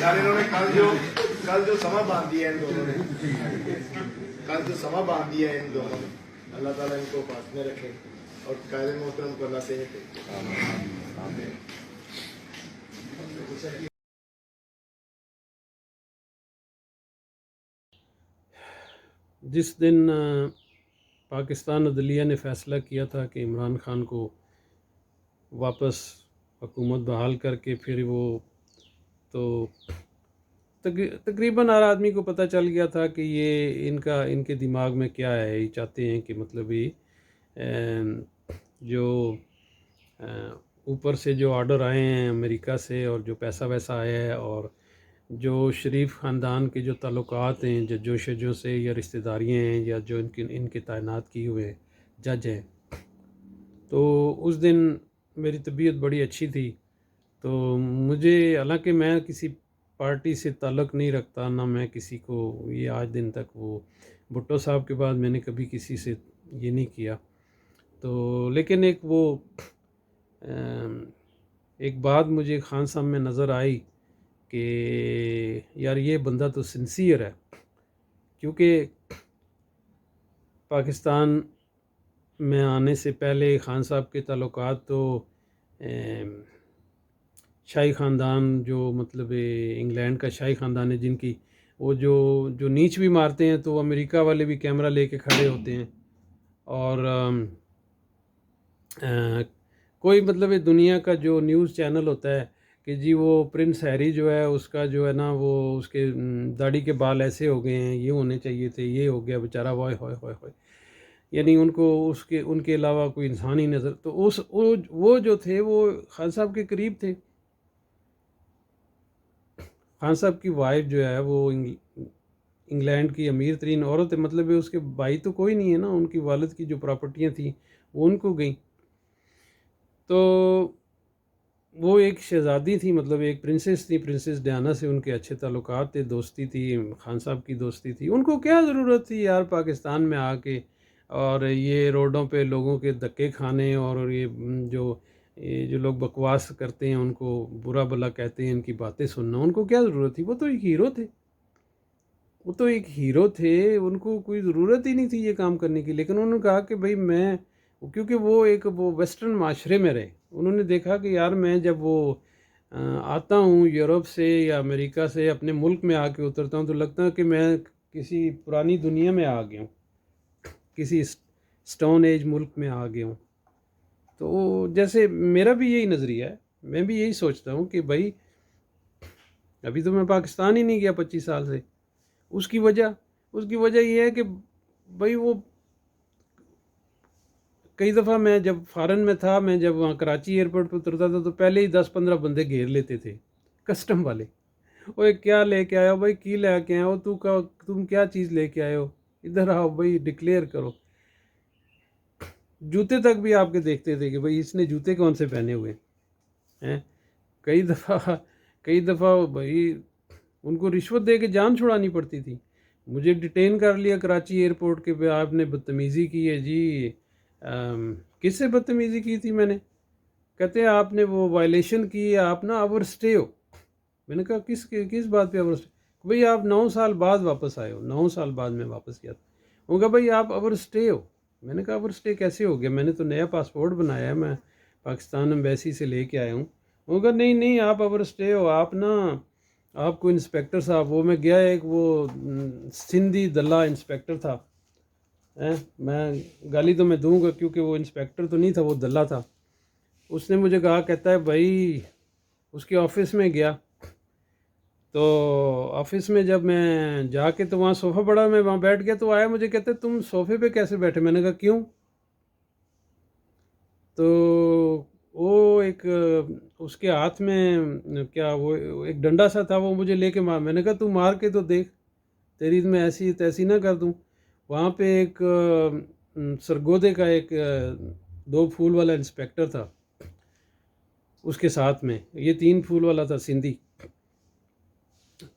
انہوں نے کل جو سما باندھ دیا ان دونوں نے، کل جو سما باندھ دیا ان دونوں نے، اللہ تعالیٰ ان کو پاس میں رکھے اور قائد محترم کو اللہ سے جس دن پاکستان عدلیہ نے فیصلہ کیا تھا کہ عمران خان کو واپس حکومت بحال کر کے پھر وہ تو تقریباً ہر آدمی کو پتہ چل گیا تھا کہ یہ ان کے دماغ میں کیا ہے. یہ چاہتے ہیں کہ مطلب یہ جو اوپر سے جو آرڈر آئے ہیں امریکہ سے اور جو پیسہ ویسا آیا ہے اور جو شریف خاندان کے جو تعلقات ہیں جو جوشجوں سے یا رشتہ داریاں ہیں یا جو ان کے تعینات کیے ہوئے جج ہیں، تو اس دن میری طبیعت بڑی اچھی تھی. تو مجھے، حالانکہ میں کسی پارٹی سے تعلق نہیں رکھتا، نہ میں کسی کو، یہ آج دن تک وہ بھٹو صاحب کے بعد میں نے کبھی کسی سے یہ نہیں کیا، تو لیکن ایک بات مجھے خان صاحب میں نظر آئی کہ یار یہ بندہ تو سنسیئر ہے، کیونکہ پاکستان میں آنے سے پہلے خان صاحب کے تعلقات تو شاہی خاندان، جو مطلب انگلینڈ کا شاہی خاندان ہے، جن کی وہ جو نیچ بھی مارتے ہیں تو وہ امریکہ والے بھی کیمرہ لے کے کھڑے ہوتے ہیں. اور کوئی مطلب دنیا کا جو نیوز چینل ہوتا ہے کہ جی وہ پرنس ہیری جو ہے اس کا جو ہے نا وہ اس کے داڑھی کے بال ایسے ہو گئے ہیں، یہ ہونے چاہیے تھے، یہ ہو گیا بیچارہ، ہوئے ہوئے ہوئے ہوئے، یعنی ان کو ان کے علاوہ کوئی انسان ہی نظر. تو وہ جو تھے وہ خان صاحب کے قریب تھے. خان صاحب کی وائف جو ہے وہ انگلینڈ کی امیر ترین عورت ہے، مطلب اس کے بھائی تو کوئی نہیں ہے نا، ان کی والد کی جو پراپرٹیاں تھیں وہ ان کو گئیں. تو وہ ایک شہزادی تھی، مطلب ایک پرنسس تھی، پرنسس ڈیانا سے ان کے اچھے تعلقات تھے، دوستی تھی، خان صاحب کی دوستی تھی. ان کو کیا ضرورت تھی یار پاکستان میں آ کے اور یہ روڈوں پہ لوگوں کے دھکے کھانے اور یہ جو لوگ بکواس کرتے ہیں ان کو برا بھلا کہتے ہیں، ان کی باتیں سننا، ان کو کیا ضرورت تھی؟ وہ تو ایک ہیرو تھے، وہ تو ایک ہیرو تھے، ان کو کوئی ضرورت ہی نہیں تھی یہ کام کرنے کی. لیکن انہوں نے کہا کہ بھائی میں، کیونکہ وہ ویسٹرن معاشرے میں رہے، انہوں نے دیکھا کہ یار میں جب وہ آتا ہوں یورپ سے یا امریکہ سے اپنے ملک میں آ کے اترتا ہوں تو لگتا ہے کہ میں کسی پرانی دنیا میں آ گیا ہوں، کسی سٹون ایج ملک میں آ گیا ہوں. تو جیسے میرا بھی یہی نظریہ ہے، میں بھی یہی سوچتا ہوں کہ بھائی ابھی تو میں پاکستان ہی نہیں گیا 25 سال سے. اس کی وجہ یہ ہے کہ بھائی وہ کئی دفعہ میں جب فارن میں تھا، میں جب وہاں کراچی ایئرپورٹ پہ اترتا تھا تو پہلے ہی 10-15 بندے گھیر لیتے تھے کسٹم والے. اوے کیا لے کے آئے ہو بھائی، کی لے کے آئے ہو، تم کیا چیز لے کے آئے ہو، ادھر آؤ بھائی ڈکلیئر کرو. جوتے تک بھی آپ کے دیکھتے تھے کہ بھائی اس نے جوتے کون سے پہنے ہوئے ہیں. کئی دفعہ بھائی ان کو رشوت دے کے جان چھڑانی پڑتی تھی. مجھے ڈیٹین کر لیا کراچی ایئرپورٹ کے پہ، آپ نے بدتمیزی کی ہے. جی کس سے بدتمیزی کی تھی میں نے؟ کہتے ہیں آپ نے وہ وائلیشن کی ہے، آپ نا اوور سٹے ہو. میں نے کہا کس بات پہ اوور سٹے؟ بھئی آپ 9 سال بعد واپس آئے ہو. 9 سال بعد میں واپس کیا تھا. وہ کہا بھئی آپ اوور سٹے ہو. میں نے کہا اوور سٹے کیسے ہو گیا؟ میں نے تو نیا پاسپورٹ بنایا ہے، میں پاکستان ایمبیسی سے لے کے آیا ہوں. وہ کہا نہیں آپ اوور سٹے ہو، آپ کو انسپیکٹر صاحب، وہ میں گیا ایک وہ سندھی دلہ انسپیکٹر تھا، میں گالی تو میں دوں گا کیونکہ وہ انسپیکٹر تو نہیں تھا، وہ دلہ تھا. اس نے مجھے کہا، کہتا ہے بھائی اس کے آفس میں گیا تو آفس میں جب میں جا کے تو وہاں صوفہ پڑا، میں وہاں بیٹھ گیا تو آیا مجھے کہتے تم صوفے پہ کیسے بیٹھے؟ میں نے کہا کیوں؟ تو وہ ایک اس کے ہاتھ میں کیا وہ ایک ڈنڈا سا تھا، وہ مجھے لے کے مار. میں نے کہا تو مار کے تو دیکھ، تیری میں ایسی تیسی نہ کر دوں. وہاں پہ ایک سرگودے کا ایک 2 پھول والا انسپیکٹر تھا اس کے ساتھ میں، یہ 3 پھول والا تھا سندھی.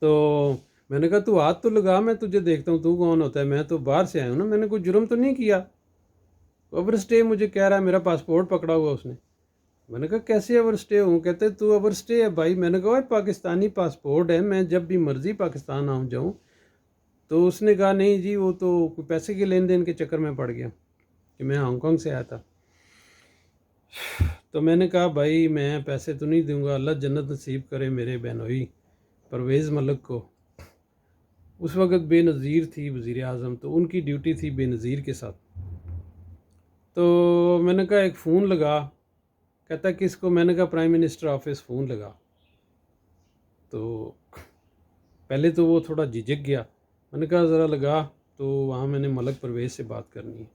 تو میں نے کہا تو ہاتھ تو لگا، میں تجھے دیکھتا ہوں تو کون ہوتا ہے، میں تو باہر سے آیا ہوں نا، میں نے کوئی جرم تو نہیں کیا۔ اوور اسٹے مجھے کہہ رہا ہے، میرا پاسپورٹ پکڑا ہوا اس نے۔ میں نے کہا کیسے اوور اسٹے ہوں؟ کہتے تو اوور اسٹے ہے بھائی۔ میں نے کہا پاکستانی پاسپورٹ ہے، میں جب بھی مرضی پاکستان آؤں جاؤں۔ تو اس نے کہا نہیں جی وہ تو پیسے کے لین دین کے چکر میں پڑ گیا کہ میں ہانگ کانگ سے آیا تھا۔ تو میں نے کہا بھائی میں پیسے تو نہیں دوں گا، اللہ جنت نصیب کرے میرے بہنوئی پرویز ملک کو۔ اس وقت بے نظیر تھی وزیر اعظم، تو ان کی ڈیوٹی تھی بے نظیر کے ساتھ۔ تو میں نے کہا ایک فون لگا، کہتا کس کو؟ میں نے کہا پرائم منسٹر آفس فون لگا۔ تو پہلے تو وہ تھوڑا جھجک گیا، میں نے کہا ذرا لگا، تو وہاں میں نے ملک پرویز سے بات کرنی ہے۔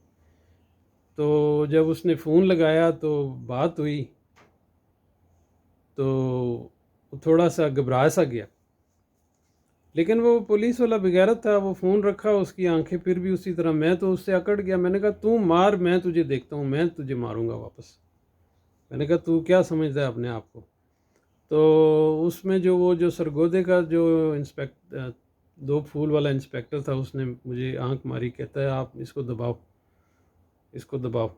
تو جب اس نے فون لگایا تو بات ہوئی، تو تھوڑا سا گھبرا سا گیا، لیکن وہ پولیس والا بغیرت تھا، وہ فون رکھا، اس کی آنکھیں پھر بھی اسی طرح۔ میں تو اس سے اکڑ گیا، میں نے کہا تو مار، میں تجھے دیکھتا ہوں، میں تجھے ماروں گا واپس۔ میں نے کہا تو کیا سمجھتا ہے اپنے آپ کو؟ تو اس میں جو وہ جو سرگودے کا جو دو پھول والا انسپیکٹر تھا، اس نے مجھے آنکھ ماری، کہتا ہے آپ اس کو دباؤ، اس کو دباؤ۔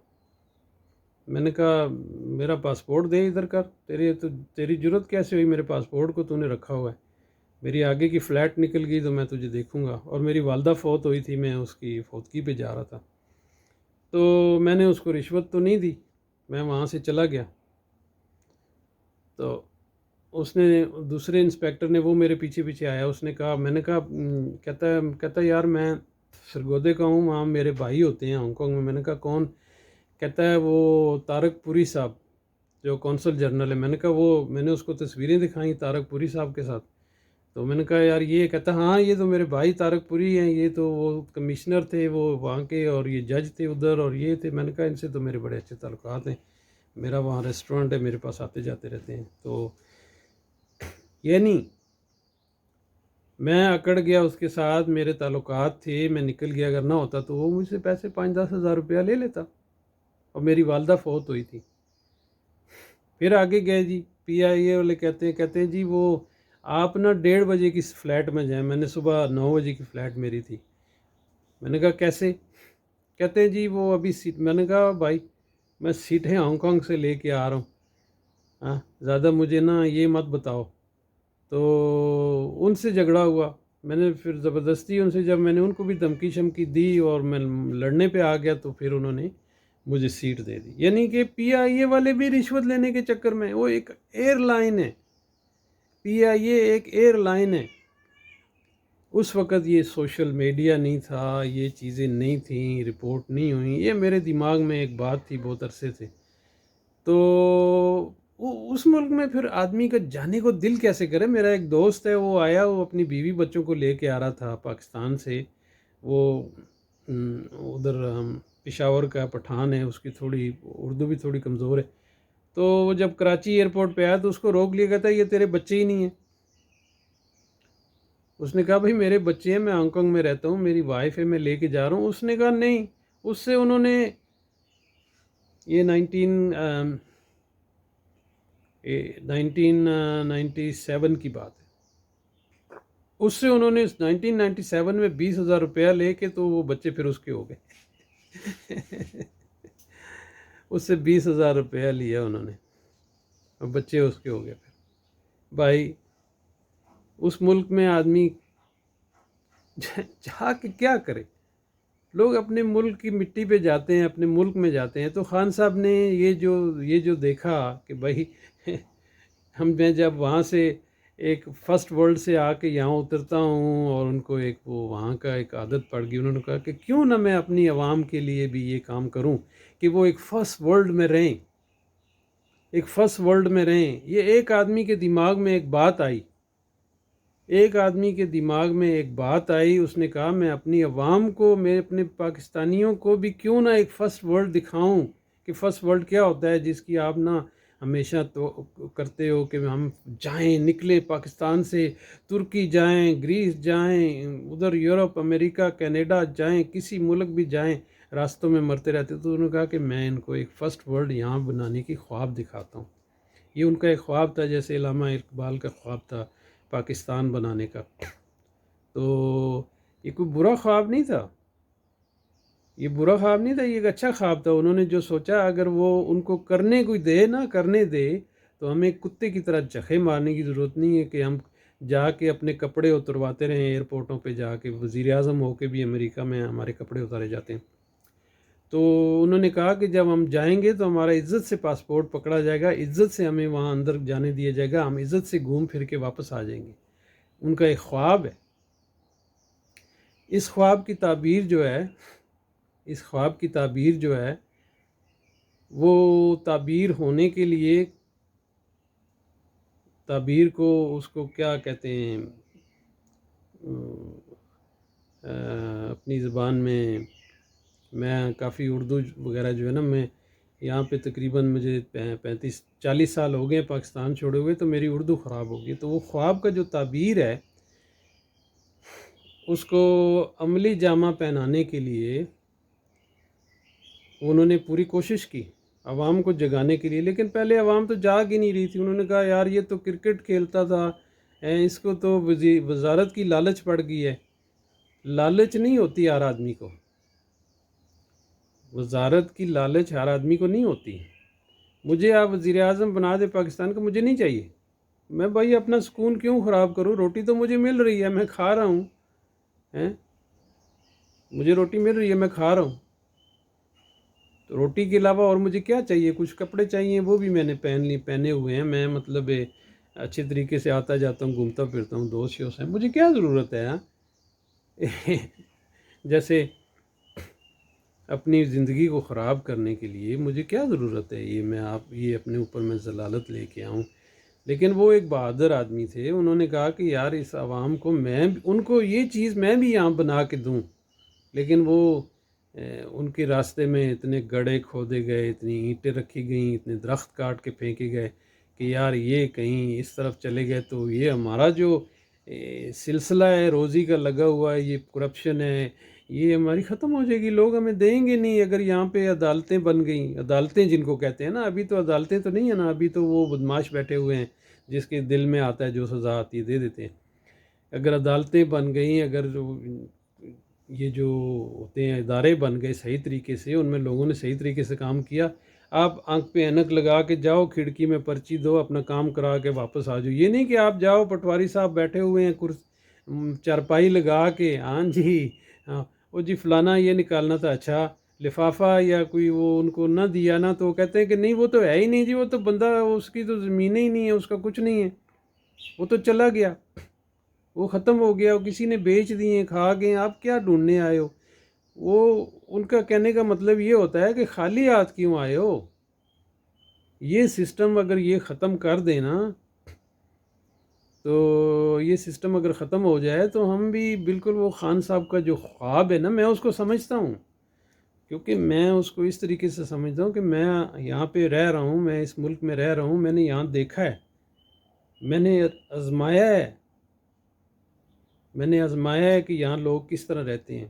میں نے کہا میرا پاسپورٹ دے ادھر کر، تیری جرت کیسے ہوئی میرے پاسپورٹ کو تو نے رکھا ہوا ہے؟ میری آگے کی فلائٹ نکل گئی تو میں تجھے دیکھوں گا، اور میری والدہ فوت ہوئی تھی، میں اس کی فوتگی پہ جا رہا تھا۔ تو میں نے اس کو رشوت تو نہیں دی، میں وہاں سے چلا گیا۔ تو اس نے دوسرے انسپیکٹر نے، وہ میرے پیچھے پیچھے آیا، اس نے کہا، میں نے کہا کہتا یار میں سرگودے کا ہوں، وہاں میرے بھائی ہوتے ہیں ہانگ کانگ میں۔ میں نے کہا کون؟ کہتا ہے وہ طارق پوری صاحب جو کونسل جنرل ہے۔ میں نے کہا وہ، میں نے اس کو تصویریں دکھائیں طارق پوری صاحب کے ساتھ۔ تو میں نے کہا یار یہ، کہتا ہاں یہ تو میرے بھائی طارق پوری ہیں، یہ تو وہ کمشنر تھے وہ وہاں کے، اور یہ جج تھے ادھر، اور یہ تھے۔ میں نے کہا ان سے تو میرے بڑے اچھے تعلقات ہیں، میرا وہاں ریسٹورنٹ ہے، میرے پاس آتے جاتے رہتے ہیں۔ تو یہ نہیں، میں اکڑ گیا اس کے ساتھ، میرے تعلقات تھے، میں نکل گیا۔ اگر نہ ہوتا تو وہ مجھ سے پیسے 5-10 ہزار روپیہ لے لیتا، اور میری والدہ فوت ہوئی تھی۔ پھر آگے گئے جی، پی آئی اے والے کہتے ہیں جی وہ آپ نا 1:30 بجے کی فلائٹ میں جائیں۔ میں نے صبح 9 بجے کی فلائٹ میری تھی۔ میں نے کہا کیسے؟ کہتے ہیں جی وہ ابھی سیٹ۔ میں نے کہا بھائی میں سیٹیں ہانگ کانگ سے لے کے آ رہا ہوں، ہاں زیادہ مجھے نا یہ مت بتاؤ۔ تو ان سے جھگڑا ہوا، میں نے پھر زبردستی ان سے، جب میں نے ان کو بھی دھمکی شمکی دی اور میں لڑنے پہ آ گیا، تو پھر انہوں نے مجھے سیٹ دے دی۔ یعنی کہ پی آئی اے والے بھی رشوت لینے کے چکر میں، وہ ایک ایئر لائن ہے، پی آئی اے ایک ایئر لائن ہے۔ اس وقت یہ سوشل میڈیا نہیں تھا، یہ چیزیں نہیں تھیں، رپورٹ نہیں ہوئیں، یہ میرے دماغ میں ایک بات تھی بہت عرصے سے۔ تو اس ملک میں پھر آدمی کا جانے کو دل کیسے کرے؟ میرا ایک دوست ہے، وہ آیا، وہ اپنی بیوی بچوں کو لے کے آ رہا تھا پاکستان سے، وہ ادھر پشاور کا پٹھان ہے، اس کی تھوڑی اردو بھی تھوڑی کمزور ہے۔ تو وہ جب کراچی ایئرپورٹ پہ آیا تو اس کو روک لیا گیا تھا، یہ تیرے بچے ہی نہیں ہیں۔ اس نے کہا بھائی میرے بچے ہیں، میں ہانگ کانگ میں رہتا ہوں، میری وائف ہے، میں لے کے جا رہا ہوں۔ اس نے کہا نہیں، اس سے انہوں نے، یہ 1997 کی بات ہے، اس سے انہوں نے 1997 میں 20,000 روپیہ لے کے، تو وہ بچے پھر اس کے ہو گئے اس سے 20,000 روپیہ لیا انہوں نے، اور بچے اس کے ہو گئے۔ پھر بھائی اس ملک میں آدمی جا کے کیا کرے؟ لوگ اپنے ملک کی مٹی پہ جاتے ہیں، اپنے ملک میں جاتے ہیں۔ تو خان صاحب نے یہ جو دیکھا کہ بھائی میں جب وہاں سے ایک فرسٹ ورلڈ سے آ کے یہاں اترتا ہوں، اور ان کو ایک وہ وہاں کا ایک عادت پڑ گئی، انہوں نے کہا کہ کیوں نہ میں اپنی عوام کے لیے بھی یہ کام کروں کہ وہ ایک فرسٹ ورلڈ میں رہیں، ایک فرسٹ ورلڈ میں رہیں۔ یہ ایک آدمی کے دماغ میں ایک بات آئی، اس نے کہا میں اپنی عوام کو، میں اپنے پاکستانیوں کو بھی کیوں نہ ایک فرسٹ ورلڈ دکھاؤں کہ فرسٹ ورلڈ کیا ہوتا ہے، جس کی آپ نہ ہمیشہ تو کرتے ہو کہ ہم جائیں، نکلیں پاکستان سے، ترکی جائیں، گریس جائیں، ادھر یورپ، امریکہ، کینیڈا جائیں، کسی ملک بھی جائیں، راستوں میں مرتے رہتے۔ تو انہوں نے کہا کہ میں ان کو ایک فرسٹ ورلڈ یہاں بنانے کی خواب دکھاتا ہوں۔ یہ ان کا ایک خواب تھا، جیسے علامہ اقبال کا خواب تھا، پاکستان بنانے کا. تو یہ کوئی برا خواب نہیں تھا، یہ برا خواب نہیں تھا، یہ ایک اچھا خواب تھا. انہوں نے جو سوچا اگر وہ ان کو کرنے کوئی دے نہ کرنے دے تو ہمیں کتے کی طرح جھکے مارنے کی ضرورت نہیں ہے کہ ہم جا کے اپنے کپڑے اترواتے رہیں ایئرپورٹوں پہ جا کے. وزیر اعظم ہو کے بھی امریکہ میں ہمارے کپڑے اتارے جاتے ہیں. تو انہوں نے کہا کہ جب ہم جائیں گے تو ہمارا عزت سے پاسپورٹ پکڑا جائے گا، عزت سے ہمیں وہاں اندر جانے دیا جائے گا، ہم عزت سے گھوم پھر کے واپس آ جائیں گے. ان کا ایک خواب ہے. اس خواب کی تعبیر جو ہے وہ تعبیر ہونے کے لیے، تعبیر کو اس کو کیا کہتے ہیں اپنی زبان میں کافی اردو وغیرہ جو ہے نا، میں یہاں پہ تقریباً مجھے 35-40 سال ہو گئے پاکستان چھوڑے ہوئے، تو میری اردو خراب ہو گئی. تو وہ خواب کا جو تعبیر ہے اس کو عملی جامہ پہنانے کے لیے انہوں نے پوری کوشش کی عوام کو جگانے کے لیے. لیکن پہلے عوام تو جاگ ہی نہیں رہی تھی. انہوں نے کہا یار یہ تو کرکٹ کھیلتا تھا، اس کو تو وزارت کی لالچ پڑ گئی ہے. لالچ نہیں ہوتی ہر آدمی کو، وزارت کی لالچ ہر آدمی کو نہیں ہوتی. مجھے آپ وزیر اعظم بنا دے پاکستان کا، مجھے نہیں چاہیے. میں بھائی اپنا سکون کیوں خراب کروں؟ روٹی تو مجھے مل رہی ہے، میں کھا رہا ہوں، مجھے روٹی مل رہی ہے، میں کھا رہا ہوں. تو روٹی کے علاوہ اور مجھے کیا چاہیے؟ کچھ کپڑے چاہیے، وہ بھی میں نے پہنے ہوئے ہیں. میں مطلب اچھے طریقے سے آتا جاتا ہوں، گھومتا پھرتا ہوں، دوست ہیں. مجھے کیا ضرورت ہے جیسے اپنی زندگی کو خراب کرنے کے لیے مجھے کیا ضرورت ہے یہ اپنے اوپر میں ضلالت لے کے آؤں. لیکن وہ ایک بہادر آدمی تھے. انہوں نے کہا کہ یار اس عوام کو ان کو یہ چیز میں بھی یہاں بنا کے دوں. لیکن وہ ان کے راستے میں اتنے گڑھے کھودے گئے، اتنی اینٹیں رکھی گئیں، اتنے درخت کاٹ کے پھینکے گئے کہ یار یہ کہیں اس طرف چلے گئے تو یہ ہمارا جو سلسلہ ہے روزی کا لگا ہوا ہے، یہ کرپشن ہے، یہ ہماری ختم ہو جائے گی. لوگ ہمیں دیں گے نہیں. اگر یہاں پہ عدالتیں بن گئیں، عدالتیں جن کو کہتے ہیں نا، ابھی تو عدالتیں تو نہیں ہیں نا، ابھی تو وہ بدماش بیٹھے ہوئے ہیں، جس کے دل میں آتا ہے جو سزا آتی ہے دے دیتے ہیں. اگر عدالتیں بن گئیں، اگر یہ جو ہوتے ہیں ادارے بن گئے صحیح طریقے سے، ان میں لوگوں نے صحیح طریقے سے کام کیا، آپ آنکھ پہ اینک لگا کے جاؤ، کھڑکی میں پرچی دو، اپنا کام کرا کے واپس آ جاؤ. یہ نہیں کہ آپ جاؤ پٹواری صاحب بیٹھے ہوئے ہیں چارپائی لگا کے، ہاں جی وہ جی فلانا یہ نکالنا تھا، اچھا لفافہ یا کوئی وہ ان کو نہ دیا نا، تو وہ کہتے ہیں کہ نہیں وہ تو ہے ہی نہیں جی، وہ تو بندہ اس کی تو زمینیں ہی نہیں ہے، اس کا کچھ نہیں ہے، وہ تو چلا گیا، وہ ختم ہو گیا، وہ کسی نے بیچ دیے، کھا گئے، آپ کیا ڈھونڈنے آئے ہو؟ وہ ان کا کہنے کا مطلب یہ ہوتا ہے کہ خالی ہاتھ کیوں آئے ہو؟ یہ سسٹم اگر یہ ختم کر دیں نا، تو یہ سسٹم اگر ختم ہو جائے تو ہم بھی بالکل وہ خان صاحب کا جو خواب ہے نا، میں اس کو سمجھتا ہوں، کیونکہ میں اس کو اس طریقے سے سمجھتا ہوں کہ میں یہاں پہ رہ رہا ہوں، میں اس ملک میں رہ رہا ہوں، میں نے یہاں دیکھا ہے، میں نے آزمایا ہے کہ یہاں لوگ کس طرح رہتے ہیں.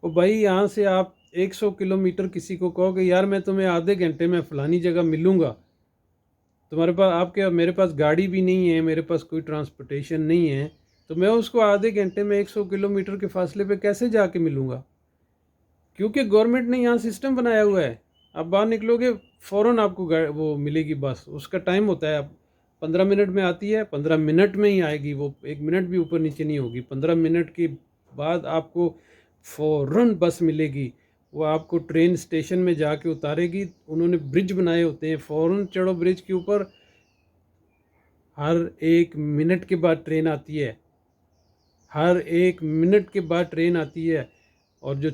اور بھائی یہاں سے آپ 100 کلومیٹر کسی کو کہو کہ یار میں تمہیں آدھے گھنٹے میں فلانی جگہ ملوں گا، تمہارے پاس میرے پاس گاڑی بھی نہیں ہے، میرے پاس کوئی ٹرانسپورٹیشن نہیں ہے، تو میں اس کو آدھے گھنٹے میں 100 کلومیٹر کے فاصلے پہ کیسے جا کے ملوں گا؟ کیونکہ گورنمنٹ نے یہاں سسٹم بنایا ہوا ہے. آپ باہر نکلو گے فوراً آپ کو وہ ملے گی بس، اس کا ٹائم ہوتا ہے، 15 منٹ میں آتی ہے، 15 منٹ میں ہی آئے گی، وہ 1 منٹ بھی اوپر نیچے نہیں ہوگی. 15 منٹ کے بعد آپ کو فوراً بس ملے گی، وہ آپ کو ٹرین اسٹیشن میں جا کے اتارے گی. انہوں نے برج بنائے ہوتے ہیں، فوراً چڑھو برج کے اوپر، ہر 1 منٹ کے بعد ٹرین آتی ہے، ہر 1 منٹ کے بعد ٹرین آتی ہے. اور جو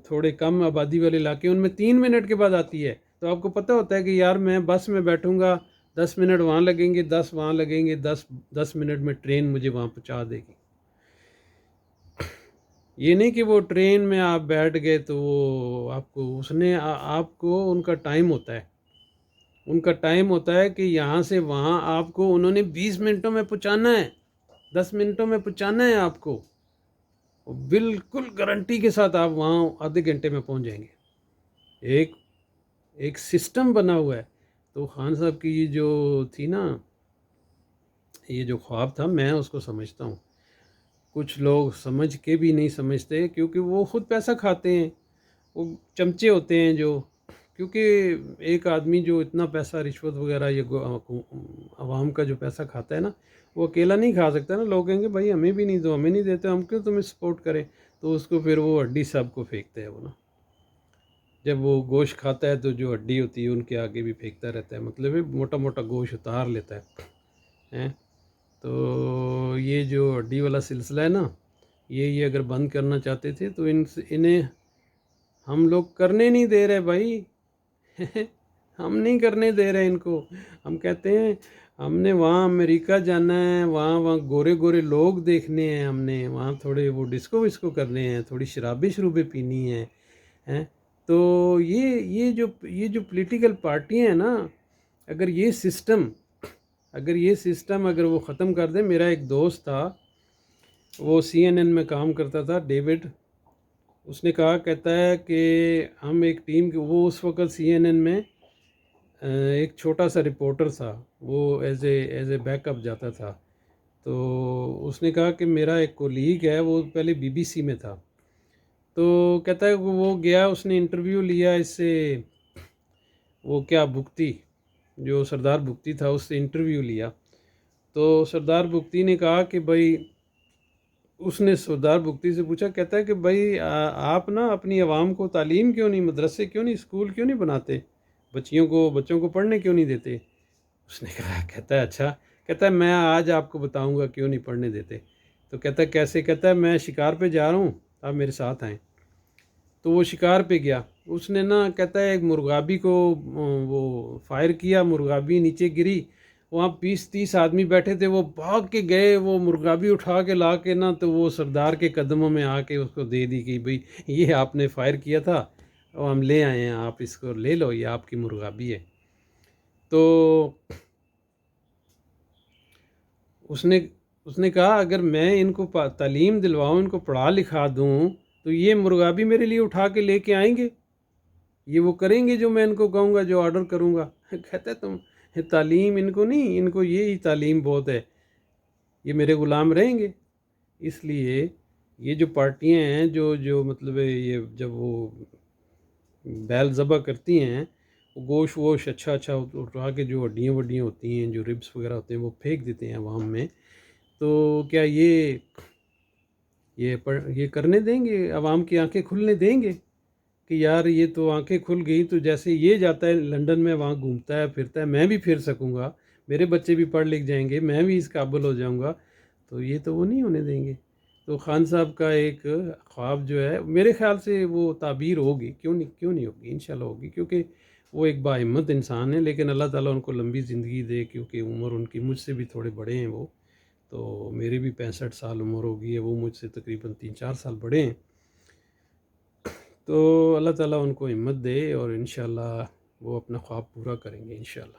تھوڑے کم آبادی والے علاقے ان میں 3 منٹ کے بعد آتی ہے. تو آپ کو پتہ ہوتا ہے کہ یار میں بس میں بیٹھوں گا، 10 منٹ وہاں لگیں گے، 10 وہاں لگیں گے، 10 منٹ میں ٹرین مجھے وہاں پہنچا دے گی. یہ نہیں کہ وہ ٹرین میں آپ بیٹھ گئے تو وہ آپ کو ان کا ٹائم ہوتا ہے، ان کا ٹائم ہوتا ہے کہ یہاں سے وہاں آپ کو انہوں نے 20 منٹوں میں پہنچانا ہے، 10 منٹوں میں پہنچانا ہے آپ کو، بالکل گارنٹی کے ساتھ آپ وہاں آدھے گھنٹے میں پہنچ جائیں گے. ایک سسٹم بنا ہوا ہے. تو خان صاحب کی یہ جو تھی نا یہ جو خواب تھا میں اس کو سمجھتا ہوں. کچھ لوگ سمجھ کے بھی نہیں سمجھتے کیونکہ وہ خود پیسہ کھاتے ہیں، وہ چمچے ہوتے ہیں جو. کیونکہ ایک آدمی جو اتنا پیسہ رشوت وغیرہ یہ عوام کا جو پیسہ کھاتا ہے نا، وہ اکیلا نہیں کھا سکتا نا. لوگ کہیں گے بھائی ہمیں بھی نہیں دو، ہمیں نہیں دیتے، ہم کیوں تمہیں سپورٹ کریں. تو اس کو پھر وہ ہڈی سب کو پھینکتا ہے وہ نا. جب وہ گوشت کھاتا ہے تو جو ہڈی ہوتی ہے ان کے آگے بھی پھینکتا رہتا ہے، مطلب ہے موٹا موٹا گوشت اتار لیتا ہے. تو یہ جو ہڈی والا سلسلہ ہے نا، یہ اگر بند کرنا چاہتے تھے تو انہیں ہم لوگ کرنے نہیں دے رہے بھائی. ہم نہیں کرنے دے رہے ان کو. ہم کہتے ہیں ہم نے وہاں امریکہ جانا ہے، وہاں گورے گورے لوگ دیکھنے ہیں، ہم نے وہاں تھوڑے وہ ڈسکو وسکو کرنے ہیں، تھوڑی شرابیں پینی ہیں. تو یہ جو پولیٹیکل پارٹیاں ہیں نا، اگر یہ سسٹم اگر وہ ختم کر دیں. میرا ایک دوست تھا، وہ CNN میں کام کرتا تھا، ڈیوڈ. اس نے کہتا ہے کہ ہم ایک ٹیم کے، وہ اس وقت CNN میں ایک چھوٹا سا رپورٹر تھا، وہ ایز اے بیک اپ جاتا تھا. تو اس نے کہا کہ میرا ایک کولیگ ہے، وہ پہلے BBC میں تھا. تو کہتا ہے وہ گیا، اس نے انٹرویو لیا اس سے، وہ کیا بگٹی، جو سردار بگٹی تھا، اس سے انٹرویو لیا. تو سردار بگٹی نے کہا کہ بھائی، اس نے سردار بگٹی سے پوچھا، کہتا ہے کہ بھائی آپ نا اپنی عوام کو تعلیم کیوں نہیں، مدرسے کیوں نہیں، اسکول کیوں نہیں بناتے، بچوں کو پڑھنے کیوں نہیں دیتے. اس نے کہا، کہتا ہے اچھا، کہتا ہے میں آج آپ کو بتاؤں گا کیوں نہیں پڑھنے دیتے. تو کہتا ہے کیسے، کہتا ہے میں شکار پہ جا رہا ہوں، آپ میرے ساتھ آئیں. تو وہ شکار پہ گیا. اس نے نا، کہتا ہے ایک مرغابی کو وہ فائر کیا، مرغابی نیچے گری. وہاں 20-30 آدمی بیٹھے تھے، وہ بھاگ کے گئے، وہ مرغابی اٹھا کے لا کے نا، تو وہ سردار کے قدموں میں آ کے اس کو دے دی کہ بھئی یہ آپ نے فائر کیا تھا، اور ہم لے آئے ہیں، آپ اس کو لے لو، یہ آپ کی مرغابی ہے. تو اس نے کہا اگر میں ان کو تعلیم دلواؤں، ان کو پڑھا لکھا دوں، تو یہ مرغابی میرے لیے اٹھا کے لے کے آئیں گے، یہ وہ کریں گے جو میں ان کو کہوں گا، جو آرڈر کروں گا. کہتا ہے تم تعلیم ان کو نہیں، ان کو یہی تعلیم بہت ہے، یہ میرے غلام رہیں گے. اس لیے یہ جو پارٹیاں ہیں جو مطلب یہ جب وہ بیل ذبح کرتی ہیں، وہ گوشت اچھا اٹھا کے جو ہڈیاں وڈیاں ہوتی ہیں، جو ربس وغیرہ ہوتے ہیں، وہ پھینک دیتے ہیں عوام میں. تو کیا یہ کرنے دیں گے، عوام کی آنکھیں کھلنے دیں گے کہ یار یہ تو آنکھیں کھل گئی، تو جیسے یہ جاتا ہے لنڈن میں، وہاں گھومتا ہے پھرتا ہے، میں بھی پھر سکوں گا، میرے بچے بھی پڑھ لکھ جائیں گے، میں بھی اس قابل ہو جاؤں گا. تو یہ تو وہ نہیں ہونے دیں گے. تو خان صاحب کا ایک خواب جو ہے، میرے خیال سے وہ تعبیر ہوگی، کیوں نہیں ہوگی، انشاءاللہ ہوگی، کیونکہ وہ ایک باہمت انسان ہے. لیکن اللہ تعالیٰ ان کو لمبی زندگی دے، کیونکہ عمر ان کی مجھ سے بھی تھوڑے بڑے ہیں وہ. تو میری بھی 65 سال عمر ہوگی ہے، وہ مجھ سے تقریباً 3-4 سال بڑے ہیں. تو اللہ تعالیٰ ان کو ہمت دے، اور انشاءاللہ وہ اپنا خواب پورا کریں گے انشاءاللہ.